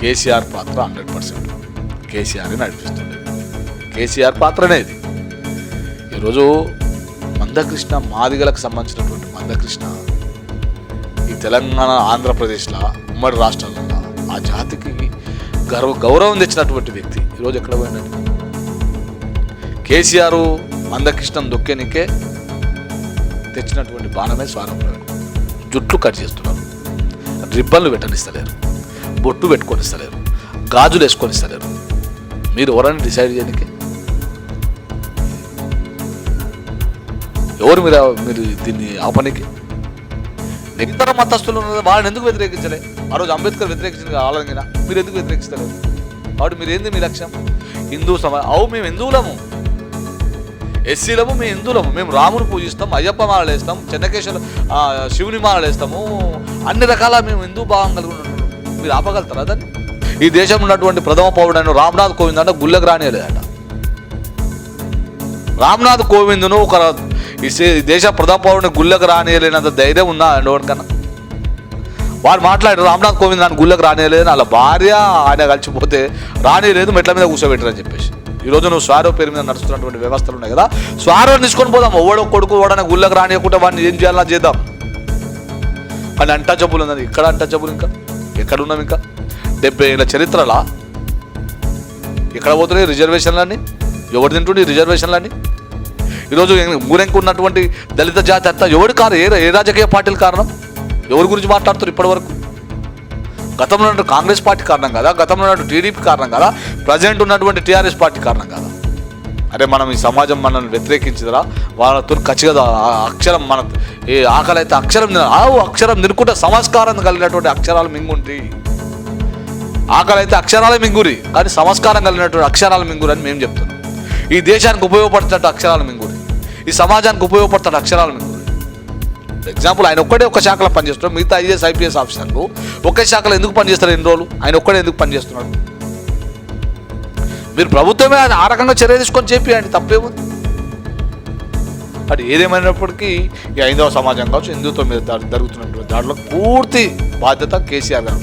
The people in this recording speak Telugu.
కేసీఆర్ పాత్ర 100%. కేసీఆర్ నడిపిస్తుండే కేసీఆర్ పాత్రనే ఇది. ఈరోజు మందకృష్ణ మాదిగలకు సంబంధించినటువంటి మందకృష్ణ ఈ తెలంగాణ ఆంధ్రప్రదేశ్లో ఉమ్మడి రాష్ట్రాలలో ఆ జాతికి గౌరవం తెచ్చినటువంటి వ్యక్తి ఈరోజు ఎక్కడ పోయినట్టు. కేసీఆర్ మందకృష్ణను దొక్కేనికే తెచ్చినటువంటి బాణమే స్వారంభం. జుట్లు కట్ చేస్తున్నారు, రిబ్బన్లు పెట్టనిస్తలేరు, బొట్టు పెట్టుకొనిస్తలేరు, గాజులు వేసుకొనిస్తలేరు. మీరు ఎవరని డిసైడ్ చేయడానికి? ఎవరు మీరు దీన్ని ఆపనికి? ఇతర మతస్థులు వాళ్ళని ఎందుకు వ్యతిరేకించలే? ఆ రోజు అంబేద్కర్ వ్యతిరేకించిన ఆలోచన మీరు ఎందుకు వ్యతిరేకిస్తలేరు? కాబట్టి మీరు ఏంది మీ లక్ష్యం? హిందూ మేము హిందువులము, ఎస్సీలము, మేము హిందువులము, మేము రాముని పూజిస్తాం, అయ్యప్ప మాలలు వేస్తాం, చెన్నకేశ్వర శివుని మాలలు వేస్తాము, అన్ని రకాల మేము హిందూ భావం కలిగి ఉన్నాం. మీరు ఆపగలుగుతారా దాన్ని? ఈ దేశంలో ఉన్నటువంటి ప్రథమ పౌరుడైన రామ్నాథ్ కోవింద్ అంటే గుళ్ళకు రానియలేదట. రామ్నాథ్ కోవింద్ను ఒక ఈ దేశ ప్రథమ పౌరుడిని గుళ్ళకు రానియలేనంత ధైర్యం ఉందా అండి ఎవరికన్నా? వాడు మాట్లాడారు రామ్నాథ్ కోవింద్ నన్ను గుళ్ళకు రానియలేదు, వాళ్ళ భార్య ఆయన కలిసిపోతే రానియలేదు, మెట్ల మీద కూర్చోబెట్టారని చెప్పేసి. ఈరోజు నువ్వు స్వారో పేరు మీద నడుస్తున్నటువంటి వ్యవస్థలు ఉన్నాయి కదా, స్వారోని తీసుకొని పోదాం. ఓడో కొడుకు ఓడని గుళ్ళకు రానియకుండా వాడిని ఏం చేయాలన్నా చేద్దాం. కానీ అన్టచబుల్ ఉన్నది. ఇక్కడ అన్టచబుల్ ఇంకా ఎక్కడున్నాం? ఇంకా 70 ఏళ్ళ చరిత్రలా ఎక్కడ పోతున్నాయి రిజర్వేషన్లన్నీ? ఎవరు తింటుండే రిజర్వేషన్లన్నీ? ఈరోజు ఊరెంకు ఉన్నటువంటి దళిత జాతి అంతా ఎవరి కారణం? ఏ రాజకీయ పార్టీల కారణం? ఎవరి గురించి మాట్లాడుతారు ఇప్పటి వరకు? గతంలో ఉన్న కాంగ్రెస్ పార్టీ కారణం కదా, గతంలో ఉన్న టీడీపీ కారణం కదా, ప్రజెంట్ ఉన్నటువంటి టీఆర్ఎస్ పార్టీ కారణం కదా. అరే మనం ఈ సమాజం మనల్ని వ్యతిరేకించదురా, వాళ్ళతో ఖచ్చితంగా అక్షరం మన ఏ ఆకలి అయితే అక్షరం నిరుకుంటే సంస్కారం కలిగినటువంటి అక్షరాలు మింగుంటి. ఆకలి అయితే అక్షరాలే మింగురి, కానీ సంస్కారం కలిగినటువంటి అక్షరాలు మింగురి అని మేము చెప్తున్నాం. ఈ దేశానికి ఉపయోగపడుతున్నట్టు అక్షరాలు మింగురి, ఈ సమాజానికి ఉపయోగపడుతున్న అక్షరాలు మింగురి. ఎగ్జాంపుల్ ఆయన ఒక్కడే ఒక శాఖలో పనిచేస్తున్నాడు, మిగతా ఐఏఎస్ ఐపీఎస్ ఆఫీసర్లు ఒకే శాఖలో ఎందుకు పనిచేస్తారు? ఎన్ని రోజులు ఆయన ఒక్కడే ఎందుకు పనిచేస్తున్నాడు? మీరు ప్రభుత్వమే ఆ రకంగా చర్య తీసుకొని చెప్పియండి, తప్పేముంది? అది ఏదేమైనప్పటికీ ఈ 5వ సమాజం కావచ్చు, హిందుత్వం మీద జరుగుతున్నటువంటి దాంట్లో పూర్తి బాధ్యత కేసీఆర్ గారు.